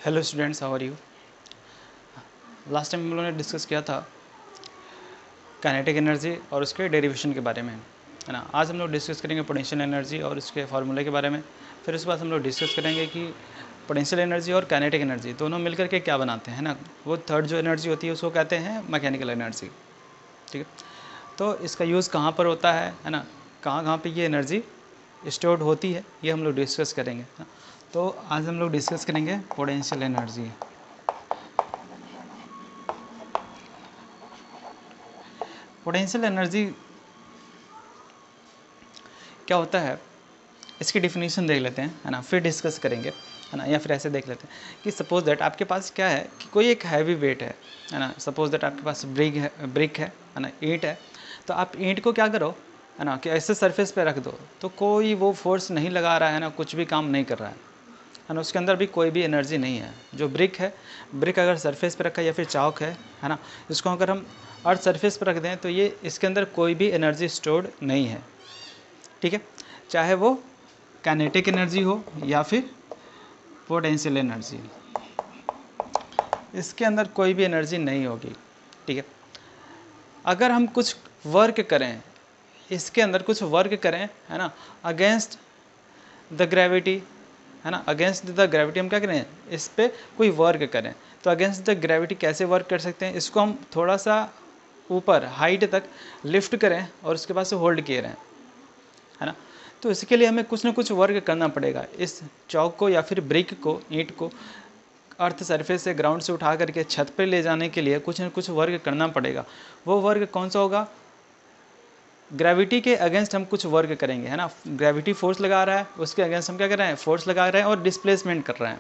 Hello students, how are you. Last time हम लोगों ने डिस्कस किया था काइनेटिक एनर्जी और उसके डेरिवेशन के बारे में, है ना। आज हम लोग डिस्कस करेंगे पोटेंशियल एनर्जी और उसके फार्मूले के बारे में। फिर उसके बाद हम लोग डिस्कस करेंगे कि पोटेंशियल एनर्जी और काइनेटिक एनर्जी दोनों मिलकर के क्या बनाते हैं ना। वो थर्ड जो एनर्जी होती है उसको कहते हैं मैकेनिकल एनर्जी। ठीक है, तो इसका यूज़ कहाँ पर होता है ना, कहाँ कहाँ पे ये एनर्जी स्टोर्ड होती है, ये हम लोग डिस्कस करेंगे। तो आज हम लोग डिस्कस करेंगे पोटेंशियल एनर्जी। पोटेंशियल एनर्जी क्या होता है, इसकी डिफिनीशन देख लेते हैं, है ना, फिर डिस्कस करेंगे, है ना। या फिर ऐसे देख लेते हैं कि सपोज दैट आपके पास क्या है कि कोई एक हैवी वेट है ना। सपोज दैट आपके पास ब्रिक है ना, ईंट है। तो आप ईंट को क्या करो, है ना, कि ऐसे सरफेस पे रख दो तो कोई वो फोर्स नहीं लगा रहा है ना, कुछ भी काम नहीं कर रहा है ना, उसके अंदर भी कोई भी एनर्जी नहीं है। जो ब्रिक है, ब्रिक अगर सरफेस पे रखा है या फिर चौक है ना, इसको अगर हम अर्थ सरफेस पर रख दें तो ये इसके अंदर कोई भी एनर्जी स्टोर्ड नहीं है। ठीक है, चाहे वो काइनेटिक एनर्जी हो या फिर पोटेंशियल एनर्जी, इसके अंदर कोई भी एनर्जी नहीं होगी। ठीक है, अगर हम कुछ वर्क करें, इसके अंदर कुछ वर्क करें, है ना, अगेंस्ट द ग्रेविटी, है ना, अगेंस्ट द ग्रेविटी हम क्या करें, इस पर कोई वर्क करें। तो अगेंस्ट द ग्रेविटी कैसे वर्क कर सकते हैं, इसको हम थोड़ा सा ऊपर हाइट तक लिफ्ट करें और उसके बाद से होल्ड किए रहें, है ना। तो इसके लिए हमें कुछ ना कुछ वर्क करना पड़ेगा। इस चौक को या फिर ब्रिक को, ईंट को अर्थ सरफेस से, ग्राउंड से उठा करके छत पर ले जाने के लिए कुछ ना कुछ वर्क करना पड़ेगा। वो वर्क कौन सा होगा, ग्रेविटी के अगेंस्ट हम कुछ वर्क करेंगे, है ना। ग्रेविटी फोर्स लगा रहा है, उसके अगेंस्ट हम क्या कर रहे हैं, फोर्स लगा रहे हैं और डिस्प्लेसमेंट कर रहे हैं,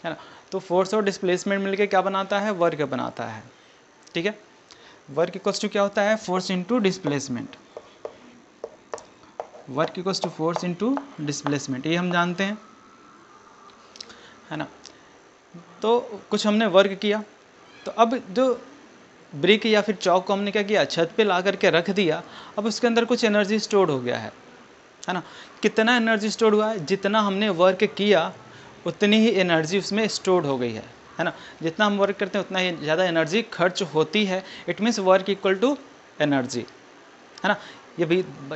है ना। तो फोर्स और डिस्प्लेसमेंट मिलके क्या बनाता है, वर्क बनाता है। ठीक है, वर्क इक्वल्स टू क्या होता है, force into displacement. Work equals to force into displacement, ये हम जानते हैं, है ना। तो कुछ हमने वर्क किया, तो अब जो ब्रिक या फिर चौक को हमने क्या किया, छत पे ला करके रख दिया। अब उसके अंदर कुछ एनर्जी स्टोर्ड हो गया है ना। कितना एनर्जी स्टोर्ड हुआ है, जितना हमने वर्क किया उतनी ही एनर्जी उसमें स्टोर्ड हो गई है ना। जितना हम वर्क करते हैं उतना ही ज़्यादा एनर्जी खर्च होती है। It means work equal to energy, है ना।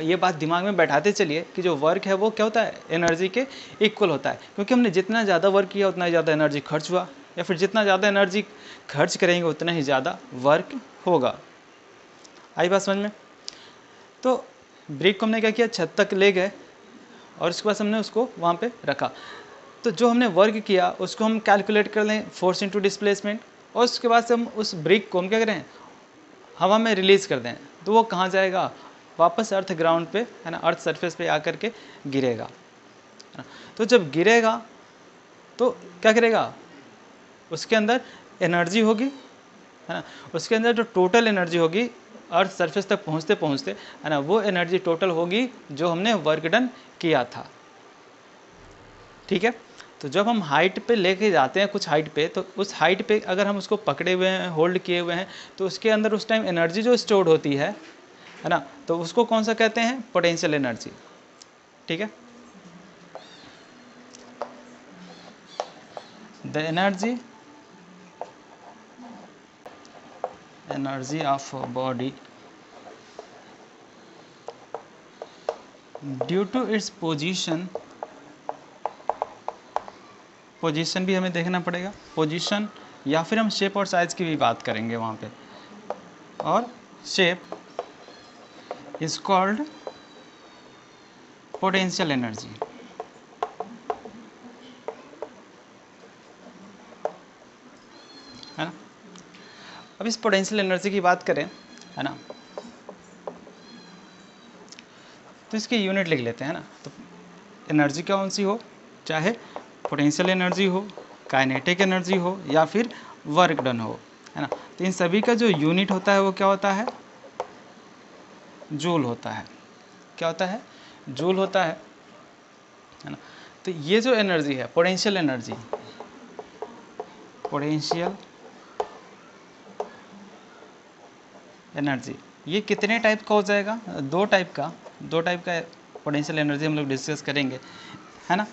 ये बात दिमाग में बैठाते चलिए कि जो वर्क है वो क्या होता है, एनर्जी के इक्वल होता है। क्योंकि हमने जितना ज़्यादा वर्क किया उतना ज़्यादा एनर्जी खर्च हुआ, या फिर जितना ज़्यादा एनर्जी खर्च करेंगे उतना ही ज़्यादा वर्क होगा। आई बात समझ में। तो ब्रिक को हमने क्या किया, छत तक ले गए और उसके बाद हमने उसको वहाँ पे रखा। तो जो हमने वर्क किया उसको हम कैलकुलेट कर लें, फोर्स इनटू डिस्प्लेसमेंट, और उसके बाद से हम उस ब्रिक को हम क्या करें, हवा में रिलीज़ कर दें। तो वो कहाँ जाएगा, वापस अर्थ ग्राउंड पे, है ना, अर्थ सरफेस पे आकर के गिरेगा, है ना। तो जब गिरेगा तो क्या करेगा, उसके अंदर एनर्जी होगी, है ना। उसके अंदर जो टोटल एनर्जी होगी अर्थ सरफेस तक पहुंचते पहुंचते, है ना, वो एनर्जी टोटल होगी जो हमने वर्क डन किया था। ठीक है, तो जब हम हाइट पे लेके जाते हैं कुछ हाइट पे, तो उस हाइट पे अगर हम उसको पकड़े हुए हैं, होल्ड किए हुए हैं, तो उसके अंदर उस टाइम एनर्जी जो स्टोर्ड होती है ना, तो उसको कौन सा कहते हैं, पोटेंशियल एनर्जी। ठीक है, the energy of body due to its position भी हमें देखना पड़ेगा, पोजीशन, या फिर हम शेप और साइज की भी बात करेंगे वहाँ पे। और shape is called potential energy, है ना। अब इस पोटेंशियल एनर्जी की बात करें, है ना, तो इसकी यूनिट लिख लेते हैं ना। तो एनर्जी कौन सी हो, चाहे पोटेंशियल एनर्जी हो, काइनेटिक एनर्जी हो, या फिर वर्क डन हो, है ना। तो इन सभी का जो यूनिट होता है वो क्या होता है, जूल होता है। क्या होता है, जूल होता है ना। तो ये जो एनर्जी है, पोटेंशियल एनर्जी, ये कितने टाइप का हो जाएगा, दो टाइप का पोटेंशियल एनर्जी हम लोग डिस्कस करेंगे, है ना।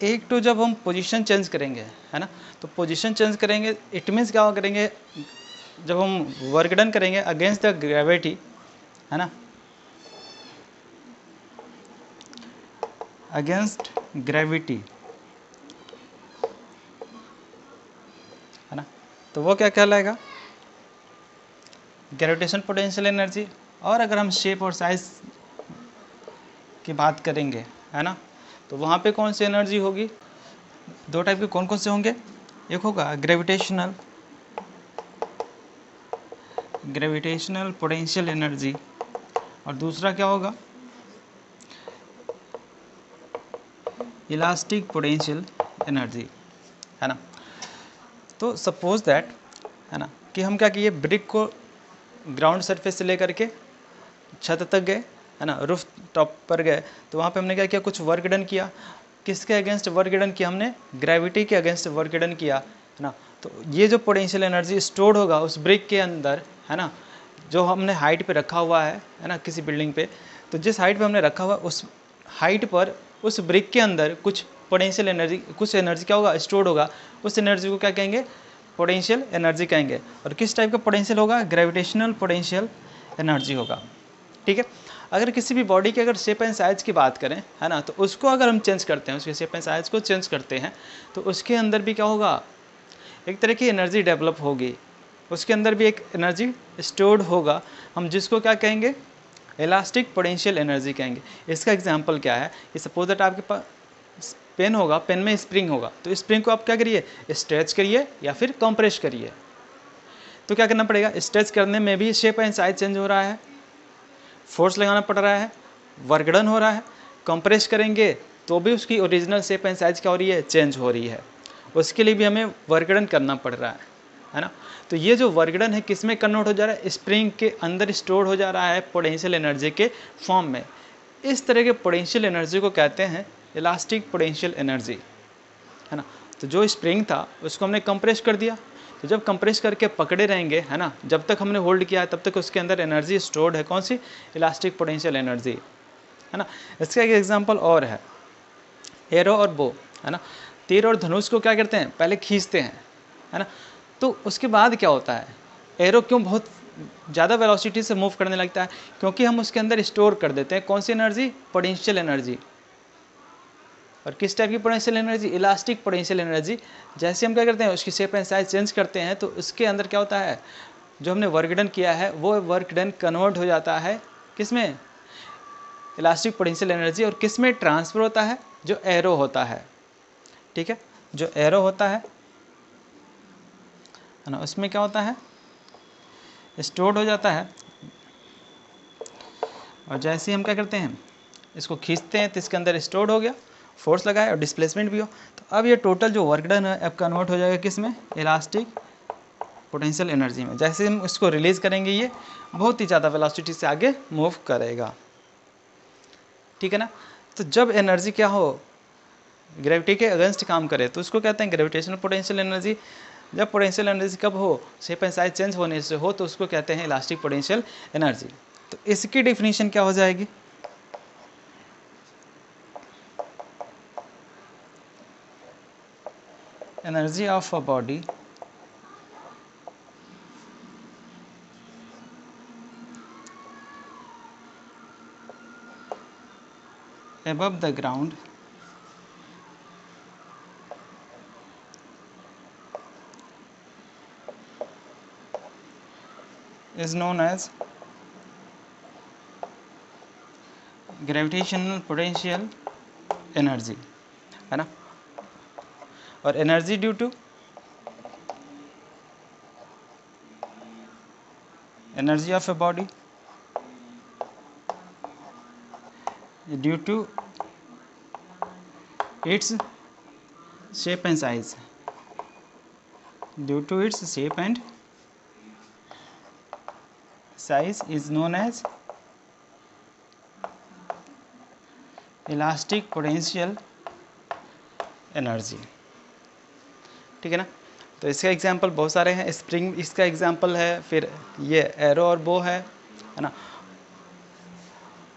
एक तो जब हम पोजीशन चेंज करेंगे, है ना, तो पोजीशन चेंज करेंगे इट मीन्स क्या करेंगे, जब हम वर्क डन करेंगे अगेंस्ट द ग्रेविटी, है ना, अगेंस्ट ग्रेविटी, है ना, तो वो क्या कहलाएगा, ग्रेविटेशन पोटेंशियल एनर्जी। और अगर हम शेप और साइज की बात करेंगे, है ना, तो वहाँ पे कौन सी एनर्जी होगी, दो टाइप के कौन कौन से होंगे, एक होगा ग्रेविटेशनल पोटेंशियल एनर्जी और दूसरा क्या होगा, इलास्टिक पोटेंशियल एनर्जी, है ना। तो सपोज दैट, है ना, कि हम क्या किए, ब्रिक को ग्राउंड सरफेस से लेकर के छत तक गए, है ना, रूफ टॉप पर गए, तो वहाँ पे हमने क्या किया, कुछ वर्क डन किया, किसके अगेंस्ट वर्क डन किया, हमने ग्रेविटी के अगेंस्ट वर्क डन किया, है ना। तो ये जो पोटेंशियल एनर्जी स्टोर्ड होगा उस ब्रिक के अंदर, है ना, जो हमने हाइट पे रखा हुआ है ना, किसी बिल्डिंग पे, तो जिस हाइट पे हमने रखा हुआ उस हाइट पर उस ब्रिक के अंदर कुछ पोटेंशियल एनर्जी, कुछ एनर्जी क्या होगा, स्टोर्ड होगा, उस एनर्जी को क्या कहेंगे, पोटेंशियल एनर्जी कहेंगे। और किस टाइप का पोटेंशियल होगा, ग्रेविटेशनल पोटेंशियल एनर्जी होगा, ठीक है। अगर किसी भी बॉडी के अगर शेप एंड साइज की बात करें, है ना, तो उसको अगर हम चेंज करते हैं, उसके शेप एंड साइज को चेंज करते हैं, तो उसके अंदर भी क्या होगा, एक तरह की एनर्जी डेवलप होगी, उसके अंदर भी एक एनर्जी स्टोर्ड होगा, हम जिसको क्या कहेंगे, इलास्टिक पोटेंशियल एनर्जी कहेंगे। इसका एग्जांपल क्या है, कि सपोज दैट आपके पास पेन होगा, पेन में स्प्रिंग होगा, तो स्प्रिंग को आप क्या करिए, स्ट्रेच करिए या फिर कंप्रेस करिए, तो क्या करना पड़ेगा, स्ट्रेच करने में भी शेप एंड साइज चेंज हो रहा है, फोर्स लगाना पड़ रहा है, वर्क डन हो रहा है, कंप्रेस करेंगे तो भी उसकी ओरिजिनल शेप एंड साइज क्या हो रही है, चेंज हो रही है, उसके लिए भी हमें वर्क डन करना पड़ रहा है ना। तो ये जो वर्क डन है किस में कन्वर्ट हो जा रहा है, स्प्रिंग के अंदर स्टोर हो जा रहा है पोटेंशियल एनर्जी के फॉर्म में। इस तरह के पोटेंशियल एनर्जी को कहते हैं इलास्टिक पोटेंशियल एनर्जी, है ना। तो जो स्प्रिंग था उसको हमने कंप्रेस कर दिया, तो जब कंप्रेस करके पकड़े रहेंगे, है ना, जब तक हमने होल्ड किया है तब तक उसके अंदर एनर्जी स्टोर्ड है, कौन सी, इलास्टिक पोटेंशियल एनर्जी, है ना। इसका एक एग्जांपल और है, एरो और बो, है ना, तीर और धनुष को क्या करते हैं, पहले खींचते हैं, है ना, तो उसके बाद क्या होता है, एरो क्यों बहुत ज़्यादा वेलोसिटी से मूव करने लगता है, क्योंकि हम उसके अंदर स्टोर कर देते हैं कौन सी एनर्जी, पोटेंशियल एनर्जी। और किस टाइप की potential energy, elastic potential energy. जैसे हम क्या करते हैं, उसकी शेप एंड साइज चेंज करते हैं, तो उसके अंदर क्या होता है, जो हमने वर्क डन किया है वो वर्क डन कन्वर्ट हो जाता है किस में, इलास्टिक पोटेंशियल एनर्जी। और किस में ट्रांसफर होता है, जो एरो होता है, ठीक है, जो एरो होता है ना, उसमें क्या होता है, स्टोर्ड हो जाता है। और जैसे ही हम क्या करते हैं, इसको खींचते हैं तो इसके अंदर स्टोर्ड हो गया, फोर्स लगाए और डिस्प्लेसमेंट भी हो, तो अब ये टोटल जो वर्क डन है अब कन्वर्ट हो जाएगा किस में, इलास्टिक पोटेंशियल एनर्जी में। जैसे हम इसको रिलीज़ करेंगे ये बहुत ही ज़्यादा वेलोसिटी से आगे मूव करेगा, ठीक है ना। तो जब एनर्जी क्या हो, ग्रेविटी के अगेंस्ट काम करे तो उसको कहते हैं ग्रेविटेशनल पोटेंशियल एनर्जी। जब पोटेंशियल एनर्जी कब हो, शेप एंड साइज चेंज होने से हो, तो उसको कहते हैं इलास्टिक पोटेंशियल एनर्जी। तो इसकी डेफिनेशन क्या हो जाएगी, energy of a body above the ground is known as gravitational potential energy, है ना। और energy due to energy of a body due to its shape and size, due to its shape and size is known as elastic potential energy, ठीक है ना। तो इसका example बहुत सारे हैं, स्प्रिंग इसका एग्जांपल है, फिर ये एरो और बो है ना,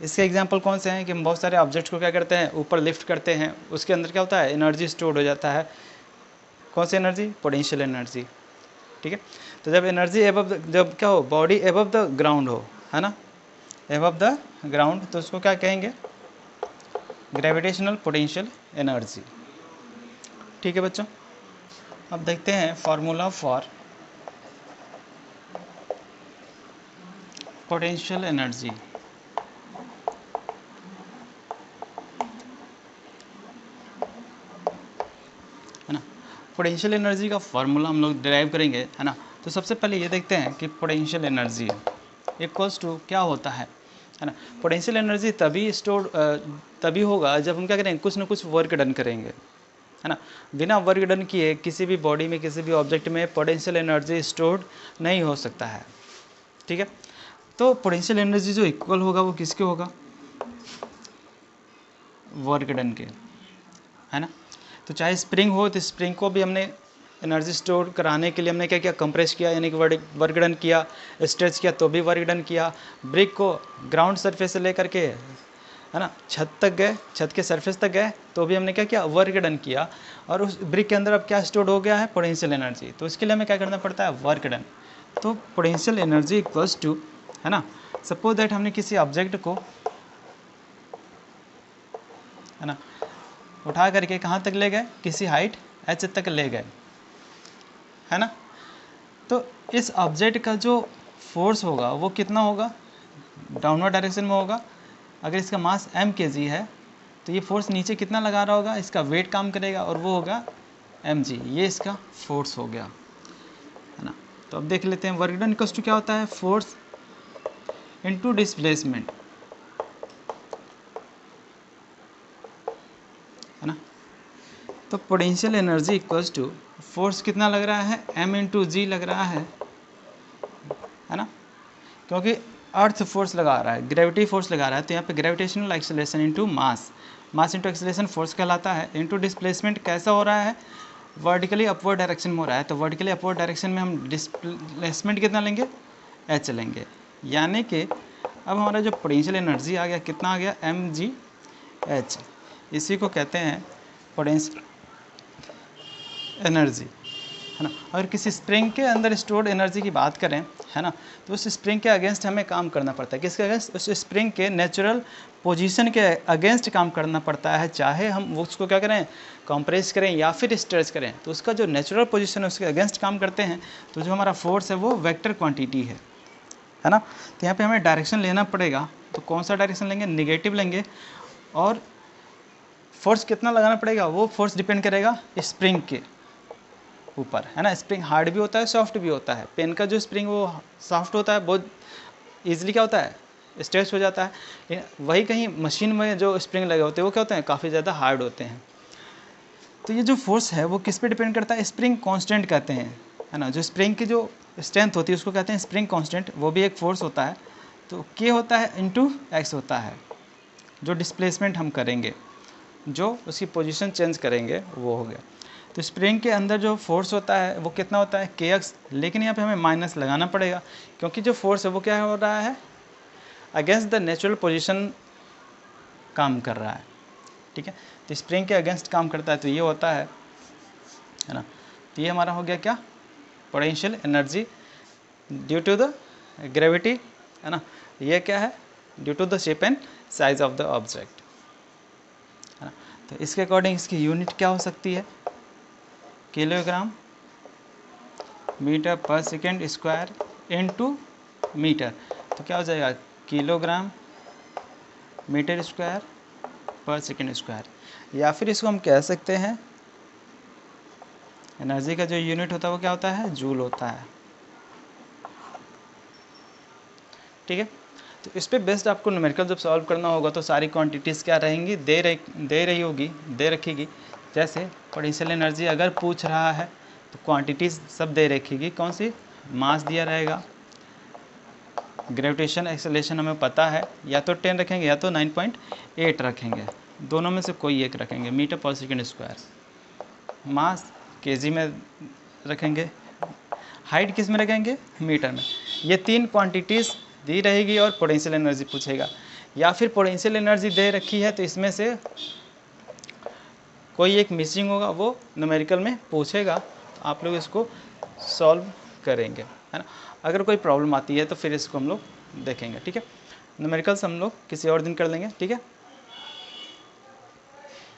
इसके एग्जांपल कौन से हैं कि हम बहुत सारे ऑब्जेक्ट्स को क्या करते हैं, ऊपर लिफ्ट करते हैं, उसके अंदर क्या होता है, एनर्जी स्टोर हो जाता है। कौन सी एनर्जी, पोटेंशियल एनर्जी। ठीक है, तो जब एनर्जी एबव, जब क्या हो, बॉडी एबव द ग्राउंड हो, है ना, एबव द ग्राउंड, तो उसको क्या कहेंगे, ग्रेविटेशनल पोटेंशियल एनर्जी। ठीक है बच्चों, अब देखते हैं फॉर्मूला फॉर पोटेंशियल एनर्जी। है ना, पोटेंशियल एनर्जी का फॉर्मूला हम लोग डिराइव करेंगे, है ना। तो सबसे पहले ये देखते हैं कि पोटेंशियल एनर्जी इक्वल्स टू क्या होता है ना। पोटेंशियल एनर्जी तभी होगा जब हम क्या करेंगे, कुछ ना कुछ वर्क डन करेंगे, है ना। बिना वर्क डन किए किसी भी बॉडी में, किसी भी ऑब्जेक्ट में पोटेंशियल एनर्जी स्टोर्ड नहीं हो सकता है। ठीक है, तो पोटेंशियल एनर्जी जो इक्वल होगा वो किसके होगा, वर्क डन के, है ना। तो चाहे स्प्रिंग हो, तो स्प्रिंग को भी हमने एनर्जी स्टोर कराने के लिए हमने क्या किया, कंप्रेस किया, यानी कि वर्क डन किया, स्ट्रेच किया तो भी वर्क डन किया। ब्रिक को ग्राउंड सरफेस से लेकर के, है ना, छत तक गए, छत के सरफेस तक गए तो भी हमने क्या किया, वर्क डन किया। और उस ब्रिक के अंदर अब क्या स्टोर हो गया है, पोटेंशियल एनर्जी। तो इसके लिए हमें क्या करना पड़ता है, वर्क डन। तो पोटेंशियल एनर्जी इक्वल्स टू, है ना, सपोज दैट हमने किसी ऑब्जेक्ट को, है ना, उठा करके कहाँ तक ले गए, किसी हाइट h तक ले गए, है ना। तो इस ऑब्जेक्ट का जो फोर्स होगा वो कितना होगा, डाउनवर्ड डायरेक्शन में होगा। अगर इसका मास m kg है तो ये फोर्स नीचे कितना लगा रहा होगा, इसका वेट काम करेगा और वो होगा mg, ये इसका फोर्स हो गया, है ना। तो अब देख लेते हैं वर्क डन इक्वल्स टू क्या होता है, फोर्स इनटू डिस्प्लेसमेंट, है ना। तो potential energy equals to force कितना लग रहा है, m इंटू जी लग रहा है ना, क्योंकि अर्थ फोर्स लगा रहा है, ग्रेविटी फोर्स लगा रहा है। तो यहाँ पे gravitational acceleration into mass, mass into acceleration force कहलाता है। इंटू डिस्प्लेसमेंट कैसा हो रहा है, वर्टिकली अपवर्ड डायरेक्शन में हो रहा है। तो वर्टिकली अपवर्ड डायरेक्शन में हम डिस्प्लेसमेंट कितना लेंगे, h लेंगे। यानी कि अब हमारा जो पोटेंशियल एनर्जी आ गया, कितना आ गया, mgh। इसी को कहते हैं पोटेंशियल एनर्जी, है ना। अगर किसी स्प्रिंग के अंदर स्टोर्ड एनर्जी की बात करें, है ना, तो उस स्प्रिंग के अगेंस्ट हमें काम करना पड़ता है। किसके अगेंस्ट, उस स्प्रिंग के नेचुरल पोजीशन के अगेंस्ट काम करना पड़ता है। चाहे हम उसको क्या करें, कंप्रेस करें या फिर स्ट्रेच करें, तो उसका जो नेचुरल पोजीशन है उसके अगेंस्ट काम करते हैं। तो जो हमारा फोर्स है वो वेक्टर क्वांटिटी है ना। तो यहाँ पे हमें डायरेक्शन लेना पड़ेगा। तो कौन सा डायरेक्शन लेंगे, निगेटिव लेंगे। और फोर्स कितना लगाना पड़ेगा, वो फोर्स डिपेंड करेगा स्प्रिंग के ऊपर, है ना। स्प्रिंग हार्ड भी होता है, सॉफ्ट भी होता है। पेन का जो स्प्रिंग वो सॉफ्ट होता है, बहुत ईजिली क्या होता है, स्ट्रेच हो जाता है। लेकिन वही कहीं मशीन में जो स्प्रिंग लगे होते हैं वो क्या होते हैं, काफ़ी ज़्यादा हार्ड होते हैं। तो ये जो फोर्स है वो किस पे डिपेंड करता है, स्प्रिंग कांस्टेंट कहते हैं, है ना। जो स्प्रिंग की जो स्ट्रेंथ होती है उसको कहते हैं स्प्रिंग कांस्टेंट, वो भी एक फोर्स होता है। तो के होता है इंटू एक्स होता है। जो डिस्प्लेसमेंट हम करेंगे, जो उसकी पोजीशन चेंज करेंगे, वो हो गया। तो स्प्रिंग के अंदर जो फोर्स होता है वो कितना होता है, के एक्स। लेकिन यहाँ पे हमें माइनस लगाना पड़ेगा, क्योंकि जो फोर्स है वो क्या हो रहा है, अगेंस्ट द नेचुरल पोजीशन काम कर रहा है। ठीक है, तो स्प्रिंग के अगेंस्ट काम करता है, तो ये होता है ना। तो ये हमारा हो गया क्या, potential energy due to the gravity, है ना। ये क्या है, due to the shape and size of the object, है ना। तो इसके अकॉर्डिंग इसकी यूनिट क्या हो सकती है, किलोग्राम मीटर पर सेकेंड स्क्वायर इनटू मीटर। तो क्या हो जाएगा, किलोग्राम मीटर स्क्वायर पर सेकेंड स्क्वायर। या फिर इसको हम कह सकते हैं, एनर्जी का जो यूनिट होता है वो क्या होता है, जूल होता है। ठीक है, तो इस पे बेस्ड आपको न्यूमेरिकल जब सॉल्व करना होगा तो सारी क्वांटिटीज़ क्या रहेंगी, दे रखेगी। जैसे पोटेंशियल एनर्जी अगर पूछ रहा है तो क्वांटिटीज़ सब दे रखेगी। कौन सी, मास दिया रहेगा, ग्रेविटेशन एक्सेलरेशन हमें पता है, या तो 10 रखेंगे या तो 9.8 रखेंगे, दोनों में से कोई एक रखेंगे। मीटर पर सेकेंड स्क्वायर, मास केजी में रखेंगे, हाइट किस में रखेंगे, मीटर में। ये तीन क्वांटिटीज़ दी रहेगी और पोटेंशियल एनर्जी पूछेगा। या फिर पोटेंशियल एनर्जी दे रखी है तो इसमें से कोई एक मिसिंग होगा, वो न्यूमेरिकल में पूछेगा, तो आप लोग इसको सॉल्व करेंगे, है ना। अगर कोई प्रॉब्लम आती है तो फिर इसको हम लोग देखेंगे, ठीक है। न्यूमेरिकल्स हम लोग किसी और दिन कर लेंगे, ठीक है।